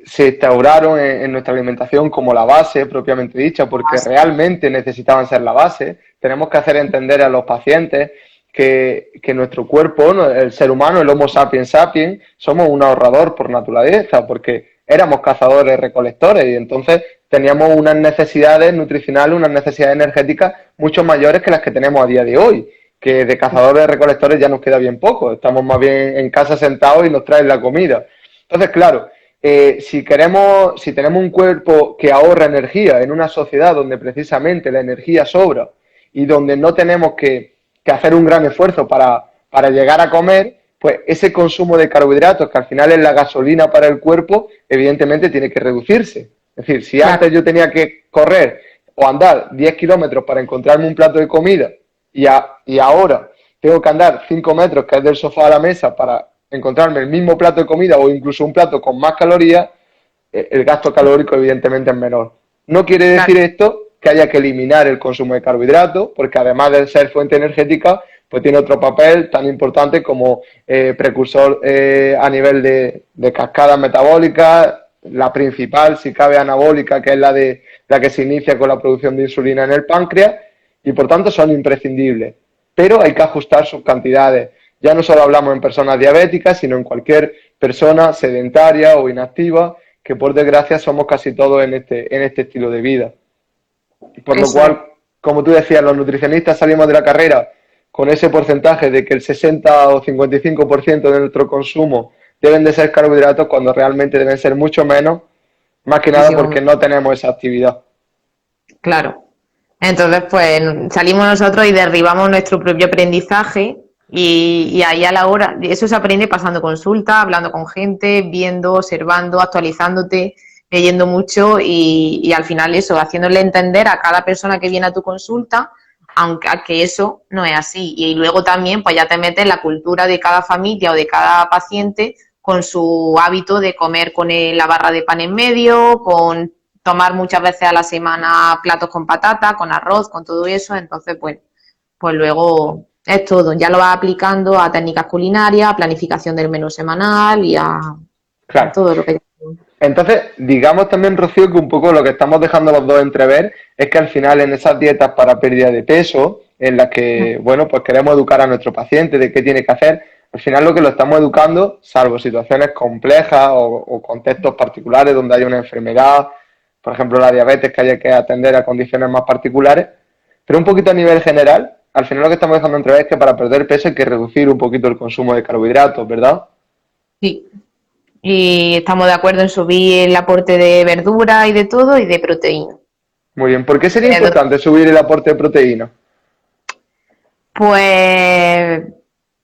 se instauraron en nuestra alimentación como la base propiamente dicha, porque realmente necesitaban ser la base. Tenemos que hacer entender a los pacientes que nuestro cuerpo, el ser humano, el Homo sapiens sapiens, somos un ahorrador por naturaleza, porque éramos cazadores recolectores y entonces teníamos unas necesidades nutricionales, unas necesidades energéticas mucho mayores que las que tenemos a día de hoy, que de cazadores recolectores ya nos queda bien poco, estamos más bien en casa sentados y nos traen la comida. Entonces, claro, si tenemos un cuerpo que ahorra energía en una sociedad donde precisamente la energía sobra y donde no tenemos que hacer un gran esfuerzo para llegar a comer, pues ese consumo de carbohidratos, que al final es la gasolina para el cuerpo, evidentemente tiene que reducirse. Es decir, si antes Claro, yo tenía que correr o andar 10 kilómetros para encontrarme un plato de comida y ahora tengo que andar 5 metros, que es del sofá a la mesa, para encontrarme el mismo plato de comida o incluso un plato con más calorías, el gasto calórico evidentemente es menor. No quiere decir claro. esto que haya que eliminar el consumo de carbohidratos, porque además de ser fuente energética, pues tiene otro papel tan importante como precursor a nivel de cascadas metabólicas, la principal, si cabe, anabólica, que es la que se inicia con la producción de insulina en el páncreas, y por tanto son imprescindibles. Pero hay que ajustar sus cantidades. Ya no solo hablamos en personas diabéticas, sino en cualquier persona sedentaria o inactiva, que por desgracia somos casi todos en este estilo de vida. Por lo Eso es. cual, como tú decías, los nutricionistas salimos de la carrera con ese porcentaje de que el 60 o 55% de nuestro consumo deben de ser carbohidratos cuando realmente deben ser mucho menos, más que nada Muchísimo porque menos. no tenemos esa actividad. Claro. Entonces, pues salimos nosotros y derribamos nuestro propio aprendizaje y ahí a la hora, eso se aprende pasando consulta, hablando con gente, viendo, observando, actualizándote, leyendo mucho y al final eso, haciéndole entender a cada persona que viene a tu consulta, aunque a que eso no es así. Y luego también, pues ya te metes en la cultura de cada familia o de cada paciente con su hábito de comer con la barra de pan en medio, con tomar muchas veces a la semana platos con patata, con arroz, con todo eso, entonces pues luego es todo, ya lo vas aplicando a técnicas culinarias, a planificación del menú semanal y a Claro. todo lo que... Entonces, digamos también, Rocío, que un poco lo que estamos dejando los dos entrever es que al final en esas dietas para pérdida de peso, en las que, bueno, pues queremos educar a nuestro paciente de qué tiene que hacer, al final lo que lo estamos educando, salvo situaciones complejas o contextos particulares donde hay una enfermedad, por ejemplo la diabetes que haya que atender a condiciones más particulares, pero un poquito a nivel general, al final lo que estamos dejando entrever es que para perder peso hay que reducir un poquito el consumo de carbohidratos, ¿verdad? Sí, y estamos de acuerdo en subir el aporte de verdura y de todo y de proteína. Muy bien. ¿Por qué sería importante subir el aporte de proteína? Pues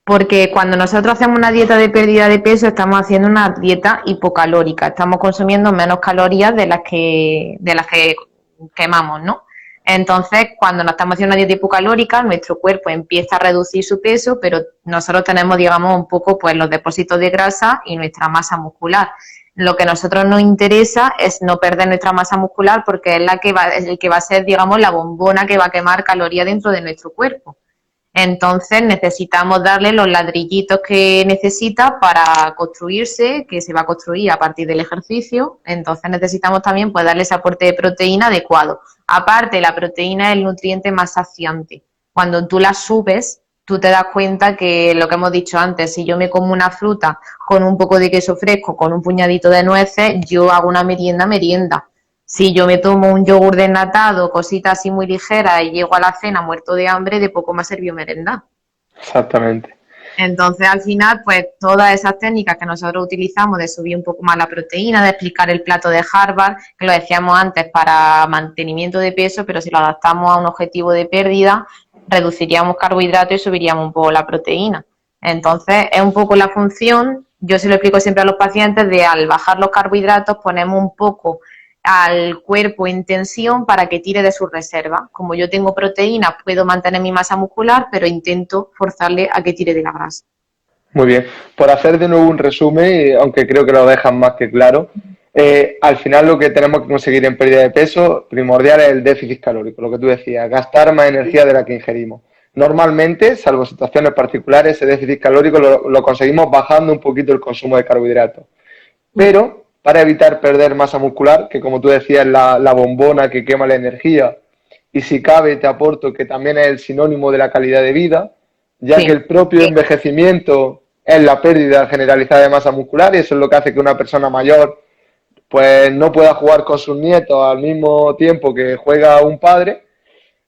porque cuando nosotros hacemos una dieta de pérdida de peso estamos haciendo una dieta hipocalórica, estamos consumiendo menos calorías de las que quemamos, ¿no? Entonces, cuando nos estamos haciendo una dieta hipocalórica, nuestro cuerpo empieza a reducir su peso, pero nosotros tenemos, digamos, un poco pues los depósitos de grasa y nuestra masa muscular. Lo que a nosotros nos interesa es no perder nuestra masa muscular porque es el que va a ser, digamos, la bombona que va a quemar calorías dentro de nuestro cuerpo. Entonces necesitamos darle los ladrillitos que necesita para construirse, que se va a construir a partir del ejercicio. Entonces necesitamos también pues darle ese aporte de proteína adecuado. Aparte, la proteína es el nutriente más saciante. Cuando tú la subes, tú te das cuenta que lo que hemos dicho antes, si yo me como una fruta con un poco de queso fresco, con un puñadito de nueces, yo hago una merienda. Si yo me tomo un yogur desnatado, cositas así muy ligeras y llego a la cena muerto de hambre, de poco me ha servido merendar. Exactamente. Entonces, al final, pues todas esas técnicas que nosotros utilizamos de subir un poco más la proteína, de explicar el plato de Harvard, que lo decíamos antes para mantenimiento de peso, pero si lo adaptamos a un objetivo de pérdida, reduciríamos carbohidratos y subiríamos un poco la proteína. Entonces, es un poco la función, yo se lo explico siempre a los pacientes, de al bajar los carbohidratos ponemos un poco al cuerpo en tensión para que tire de sus reservas. Como yo tengo proteína, puedo mantener mi masa muscular, pero intento forzarle a que tire de la grasa. Muy bien. Por hacer de nuevo un resumen, aunque creo que lo dejan más que claro, al final lo que tenemos que conseguir en pérdida de peso primordial es el déficit calórico, lo que tú decías, gastar más energía de la que ingerimos. Normalmente, salvo situaciones particulares, ese déficit calórico lo conseguimos bajando un poquito el consumo de carbohidratos. Pero para evitar perder masa muscular, que como tú decías es la bombona que quema la energía, y si cabe te aporto que también es el sinónimo de la calidad de vida, ya que Sí. el propio envejecimiento es la pérdida generalizada de masa muscular y eso es lo que hace que una persona mayor pues no pueda jugar con sus nietos al mismo tiempo que juega un padre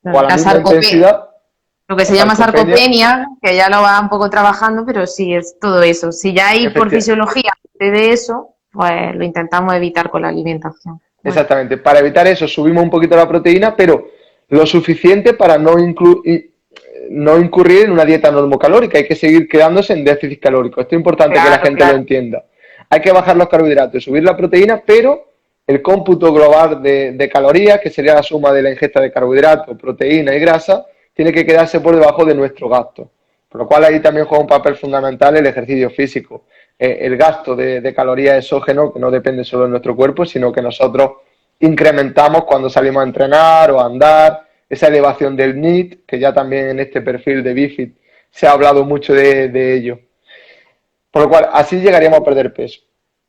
o a la La misma sarcopenia, intensidad, lo que la se llama sarcopenia, sarcopenia, que ya lo va un poco trabajando, pero sí es todo eso. Si ya hay por efectivamente. fisiología de eso, pues lo intentamos evitar con la alimentación. Bueno, Exactamente. Para evitar eso subimos un poquito la proteína, pero lo suficiente para no incurrir en una dieta normocalórica. Hay que seguir quedándose en déficit calórico. Esto es importante que la claro, gente lo claro. entienda. Hay que bajar los carbohidratos, subir la proteína, pero el cómputo global de calorías, que sería la suma de la ingesta de carbohidratos, proteína y grasa, tiene que quedarse por debajo de nuestro gasto. Por lo cual ahí también juega un papel fundamental el ejercicio físico. El gasto de calorías exógeno, que no depende solo de nuestro cuerpo, sino que nosotros incrementamos cuando salimos a entrenar o a andar, esa elevación del NEAT, que ya también en este perfil de BIFIT se ha hablado mucho de ello. Por lo cual, así llegaríamos a perder peso.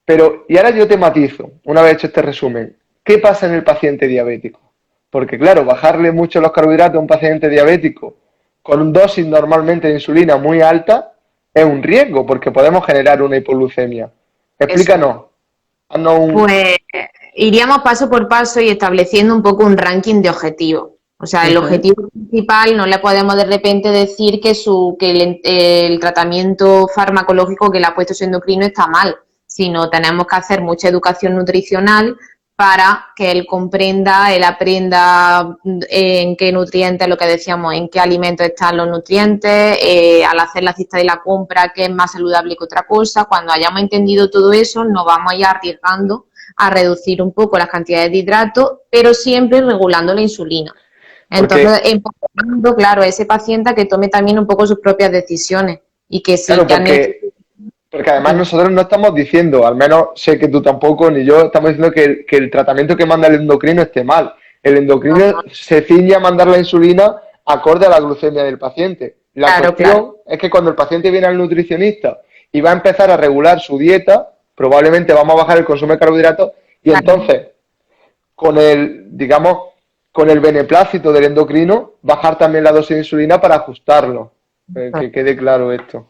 Pero, y ahora yo te matizo, una vez hecho este resumen, ¿qué pasa en el paciente diabético? Porque claro, bajarle mucho los carbohidratos a un paciente diabético con dosis normalmente de insulina muy alta es un riesgo porque podemos generar una hipoglucemia. Eso. Explícanos. Haznos un... Pues iríamos paso por paso y estableciendo un poco un ranking de objetivos. O sea, el Ujú. objetivo principal no le podemos de repente decir que el tratamiento farmacológico que le ha puesto su endocrino está mal, sino tenemos que hacer mucha educación nutricional para que él comprenda, él aprenda en qué nutrientes, lo que decíamos, en qué alimentos están los nutrientes, al hacer la cesta de la compra, qué es más saludable que otra cosa. Cuando hayamos entendido todo eso, nos vamos a ir arriesgando a reducir un poco las cantidades de hidratos, pero siempre regulando la insulina. Entonces, Porque, empoderando, claro, a ese paciente a que tome también un poco sus propias decisiones y que si claro, ya no es... porque Porque además nosotros no estamos diciendo, al menos sé que tú tampoco ni yo, estamos diciendo que el tratamiento que manda el endocrino esté mal. El No, endocrino no, se ciñe a mandar la insulina acorde a la glucemia del paciente. La claro, claro. cuestión es que cuando el paciente viene al nutricionista y va a empezar a regular su dieta, probablemente vamos a bajar el consumo de carbohidratos y Claro. entonces con el, digamos, con el beneplácito del endocrino, bajar también la dosis de insulina para ajustarlo. Que quede claro esto.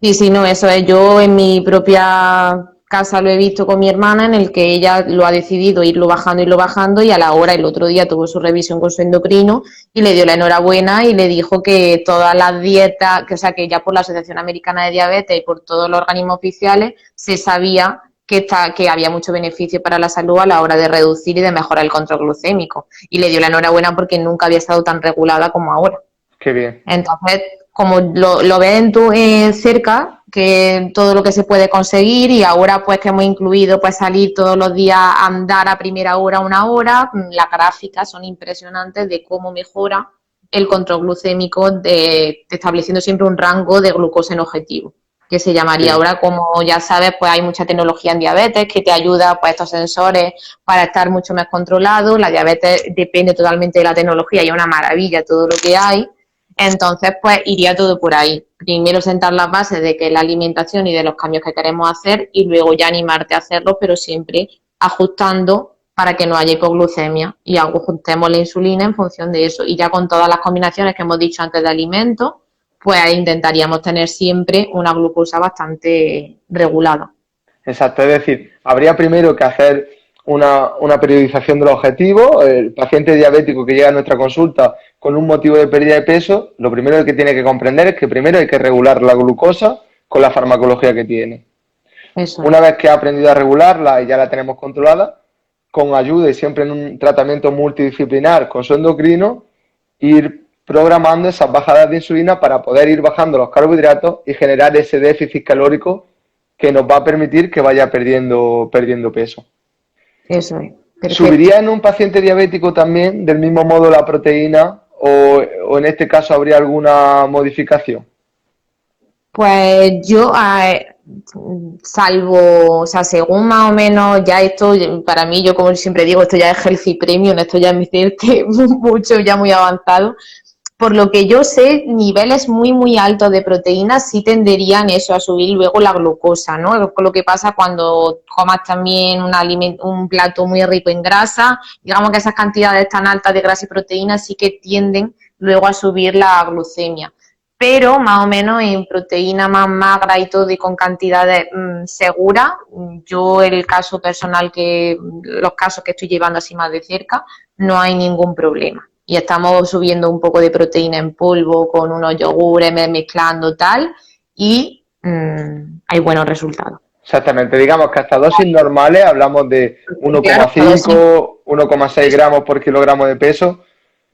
Sí, sí, no, eso es. Yo en mi propia casa lo he visto con mi hermana, en el que ella lo ha decidido irlo bajando, y a la hora, el otro día tuvo su revisión con su endocrino y le dio la enhorabuena y le dijo que todas las dietas, que o sea, que ya por la Asociación Americana de Diabetes y por todos los organismos oficiales se sabía que había mucho beneficio para la salud a la hora de reducir y de mejorar el control glucémico. Y le dio la enhorabuena porque nunca había estado tan regulada como ahora. Qué bien. Entonces, como lo ves en tu, cerca, que todo lo que se puede conseguir, y ahora pues que hemos incluido pues salir todos los días a andar a primera hora, una hora, las gráficas son impresionantes de cómo mejora el control glucémico, estableciendo siempre un rango de glucosa en objetivo, que se llamaría Sí. ahora, como ya sabes, pues hay mucha tecnología en diabetes que te ayuda, pues estos sensores, para estar mucho más controlado. La diabetes depende totalmente de la tecnología y es una maravilla todo lo que hay. Entonces, pues iría todo por ahí. Primero sentar las bases de que la alimentación y de los cambios que queremos hacer, y luego ya animarte a hacerlo, pero siempre ajustando para que no haya hipoglucemia, y ajustemos la insulina en función de eso. Y ya con todas las combinaciones que hemos dicho antes de alimentos, pues intentaríamos tener siempre una glucosa bastante regulada. Exacto, es decir, habría primero que hacer una periodización de los objetivos. El paciente diabético que llega a nuestra consulta con un motivo de pérdida de peso, lo primero que tiene que comprender es que primero hay que regular la glucosa con la farmacología que tiene. Eso es. Una vez que ha aprendido a regularla y ya la tenemos controlada, con ayuda y siempre en un tratamiento multidisciplinar con su endocrino, ir programando esas bajadas de insulina para poder ir bajando los carbohidratos y generar ese déficit calórico que nos va a permitir que vaya perdiendo peso. Eso es. ¿Subiría Perfecto. en un paciente diabético también del mismo modo la proteína o en este caso habría alguna modificación? Pues yo, salvo, o sea, según más o menos, ya esto, para mí, yo como siempre digo, esto ya es healthy premium, esto ya es meterte mucho, ya muy avanzado. Por lo que yo sé, niveles muy, muy altos de proteínas sí tenderían eso a subir luego la glucosa, ¿no? Lo que pasa cuando comas también un plato muy rico en grasa, digamos que esas cantidades tan altas de grasa y proteínas sí que tienden luego a subir la glucemia. Pero más o menos en proteína más magra y todo, y con cantidades seguras, yo el caso personal, que los casos que estoy llevando así más de cerca, no hay ningún problema. Y estamos subiendo un poco de proteína en polvo con unos yogures, mezclando tal, y hay buenos resultados. Exactamente, digamos que hasta dosis normales hablamos de Claro, todo sí. 1,5, 1,6 gramos por kilogramo de peso.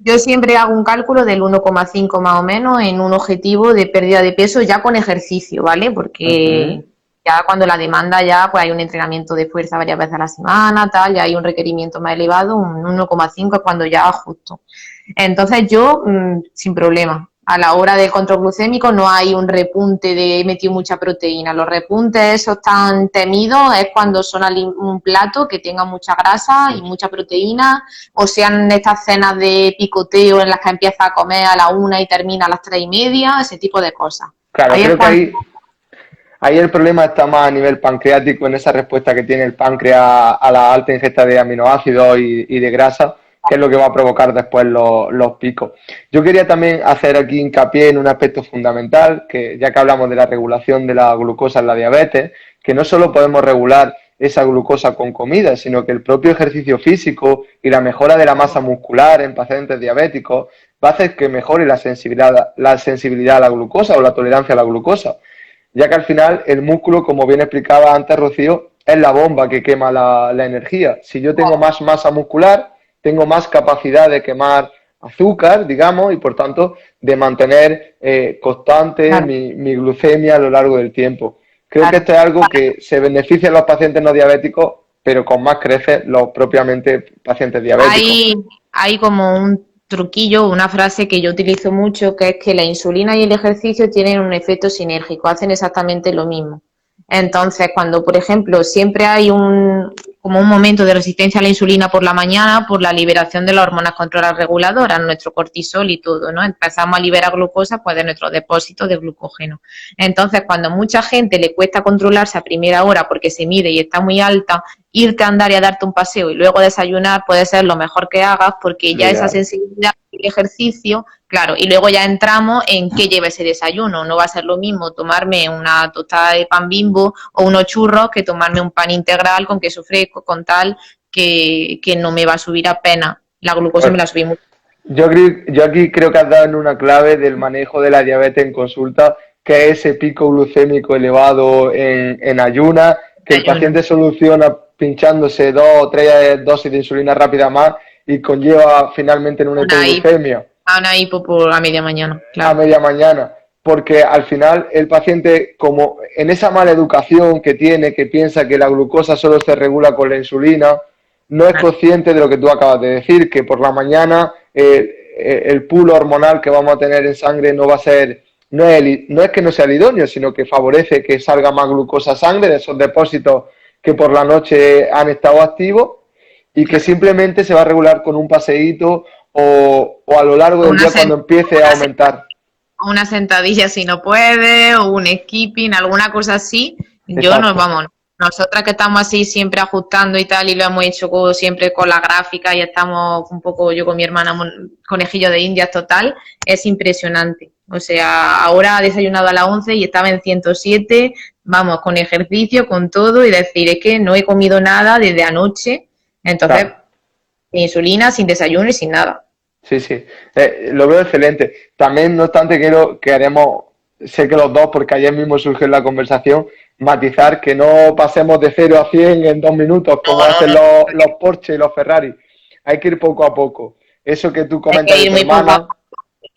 Yo siempre hago un cálculo del 1,5 más o menos en un objetivo de pérdida de peso ya con ejercicio, ¿vale? Ujú. Porque ya cuando la demanda, ya pues hay un entrenamiento de fuerza varias veces a la semana, tal, ya hay un requerimiento más elevado, un 1,5 es cuando ya ajusto. Entonces yo, sin problema, a la hora del control glucémico no hay un repunte de he metido mucha proteína. Los repuntes esos tan temidos es cuando son un plato que tenga mucha grasa y mucha proteína, o sean estas cenas de picoteo en las que empieza a comer a la 1 y termina a las 3:30, ese tipo de cosas. Claro, Ahí es creo que cuando ahí el problema está más a nivel pancreático en esa respuesta que tiene el páncreas a la alta ingesta de aminoácidos y de grasa, que es lo que va a provocar después los picos. Yo quería también hacer aquí hincapié en un aspecto fundamental, que ya que hablamos de la regulación de la glucosa en la diabetes, que no solo podemos regular esa glucosa con comida, sino que el propio ejercicio físico y la mejora de la masa muscular en pacientes diabéticos va a hacer que mejore la sensibilidad a la glucosa o la tolerancia a la glucosa, ya que al final el músculo, como bien explicaba antes Rocío, es la bomba que quema la energía. Si yo tengo más masa muscular, tengo más capacidad de quemar azúcar, digamos, y por tanto de mantener constante claro, mi glucemia a lo largo del tiempo. Creo que claro. esto es algo que se beneficia a los pacientes no diabéticos, pero con más creces los propiamente pacientes diabéticos. Hay, hay como un truquillo, una frase que yo utilizo mucho, que es que la insulina y el ejercicio tienen un efecto sinérgico, hacen exactamente lo mismo. Entonces, cuando, por ejemplo, siempre hay como un momento de resistencia a la insulina por la mañana, por la liberación de las hormonas controladoras reguladoras, nuestro cortisol y todo, ¿no? Empezamos a liberar glucosa, pues, de nuestros depósitos de glucógeno. Entonces, cuando a mucha gente le cuesta controlarse a primera hora porque se mide y está muy alta, irte a andar y a darte un paseo y luego desayunar puede ser lo mejor que hagas, porque ya esa sensibilidad del ejercicio, claro, y luego ya entramos en qué lleva ese desayuno. No va a ser lo mismo tomarme una tostada de pan Bimbo o unos churros que tomarme un pan integral con queso fresco, con tal que no me va a subir apenas. La glucosa Pues, me la subimos. yo aquí creo que has dado en una clave del manejo de la diabetes en consulta, que es ese pico glucémico elevado en ayunas, que el paciente soluciona pinchándose 2 o 3 dosis de insulina rápida más y conlleva finalmente en una hipoglucemia. Una hipo por a media mañana, claro. A media mañana. Porque al final el paciente, como en esa mala educación que tiene, que piensa que la glucosa solo se regula con la insulina, no es consciente de lo que tú acabas de decir, que por la mañana el pool hormonal que vamos a tener en sangre no va a ser, no es que no sea el idóneo, sino que favorece que salga más glucosa a sangre de esos depósitos que por la noche han estado activos y que simplemente se va a regular con un paseíto o a lo largo del día cuando empiece a aumentar. Una sentadilla si no puede, o un skipping, alguna cosa así. Yo nos vamos, nosotras que estamos así siempre ajustando y tal, y lo hemos hecho siempre con la gráfica y estamos un poco, yo con mi hermana, conejillo de indias total, es impresionante. O sea, ahora ha desayunado a las 11 y estaba en 107, vamos, con ejercicio, con todo, y decir, es que no he comido nada desde anoche, entonces, sin insulina, sin desayuno y sin nada. Sí, sí, lo veo excelente. También, no obstante, que haremos, sé que los dos, porque ayer mismo surgió en la conversación, matizar que no pasemos de 0 a 100 en 2 minutos, como hacen los Porsche y los Ferrari. Hay que ir poco a poco. Eso que tú comentas de tu hermana.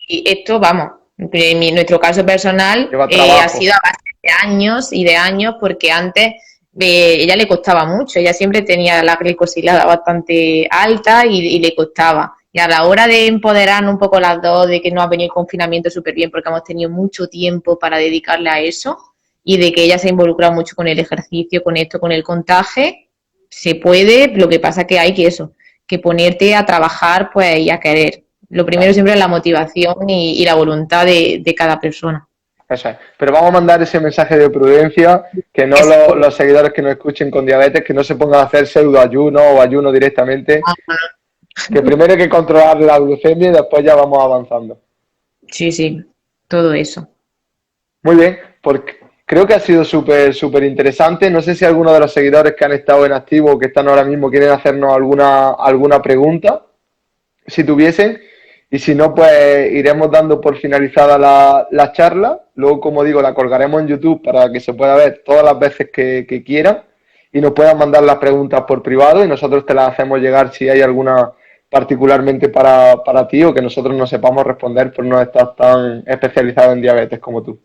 Y esto, vamos, en nuestro caso personal ha sido a base de años y de años, porque antes ella le costaba mucho, ella siempre tenía la glicosilada bastante alta y le costaba. Y a la hora de empoderarnos un poco las dos, de que nos ha venido el confinamiento súper bien, porque hemos tenido mucho tiempo para dedicarle a eso, y de que ella se ha involucrado mucho con el ejercicio, con esto, con el contaje, se puede, lo que pasa que hay que ponerte a trabajar, pues, y a querer. Lo primero siempre es la motivación y la voluntad de cada persona. Eso es. Pero vamos a mandar ese mensaje de prudencia, que no los seguidores que nos escuchen con diabetes, que no se pongan a hacer pseudo ayuno o ayuno directamente. Que primero hay que controlar la glucemia y después ya vamos avanzando. Sí, sí, todo eso. Muy bien, pues creo que ha sido súper interesante. No sé si alguno de los seguidores que han estado en activo o que están ahora mismo quieren hacernos alguna pregunta, si tuviesen. Y si no, pues iremos dando por finalizada la charla. Luego, como digo, la colgaremos en YouTube para que se pueda ver todas las veces que quieran y nos puedan mandar las preguntas por privado y nosotros te las hacemos llegar si hay alguna particularmente para ti o que nosotros no sepamos responder por no estar tan especializado en diabetes como tú.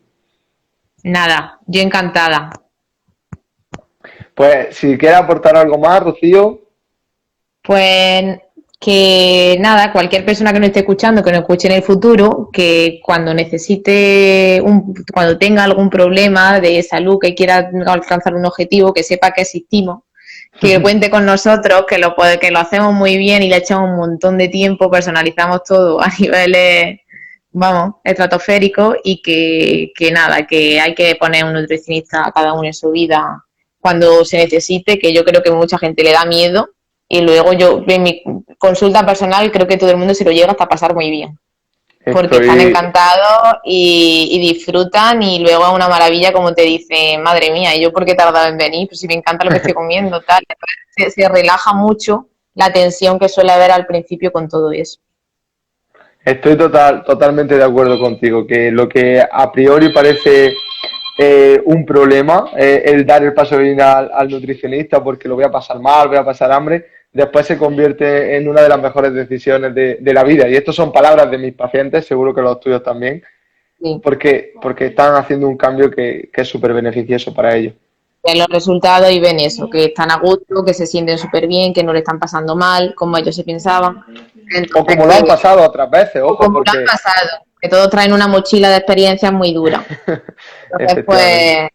Nada, yo encantada. Pues si quieres aportar algo más, Rocío. Pues que nada, cualquier persona que nos esté escuchando, que nos escuche en el futuro, que cuando necesite, cuando tenga algún problema de salud, que quiera alcanzar un objetivo, que sepa que existimos, que cuente con nosotros, que lo hacemos muy bien y le echamos un montón de tiempo, personalizamos todo a niveles, vamos, estratosféricos, y que nada, que hay que poner un nutricionista a cada uno en su vida cuando se necesite, que yo creo que mucha gente le da miedo. Y luego yo, en mi consulta personal, creo que todo el mundo se lo llega hasta pasar muy bien. Porque están encantados y disfrutan, y luego es una maravilla como te dicen, madre mía, ¿y yo por qué he tardado en venir? Pues si me encanta lo que estoy comiendo, tal. Se relaja mucho la tensión que suele haber al principio con todo eso. Estoy totalmente de acuerdo contigo, que lo que a priori parece un problema, el dar el paso bien al nutricionista porque lo voy a pasar mal, voy a pasar hambre, después se convierte en una de las mejores decisiones de la vida. Y estas son palabras de mis pacientes, seguro que los tuyos también, sí. porque están haciendo un cambio que es súper beneficioso para ellos. Ven los resultados y ven eso, que están a gusto, que se sienten súper bien, que no le están pasando mal, como ellos se pensaban. Entonces, o como lo han pasado otras veces, ojo. Como porque... lo han pasado, que todos traen una mochila de experiencias muy dura. Entonces, pues,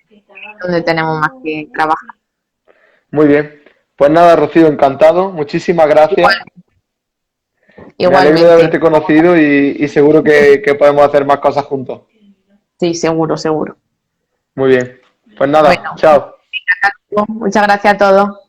donde tenemos más que trabajar. Muy bien. Pues nada, Rocío, encantado. Muchísimas gracias. Me alegro de Igualmente, haberte conocido y seguro que podemos hacer más cosas juntos. sí, seguro, seguro. Muy bien. Pues nada, Bueno, chao. muchas gracias a todos.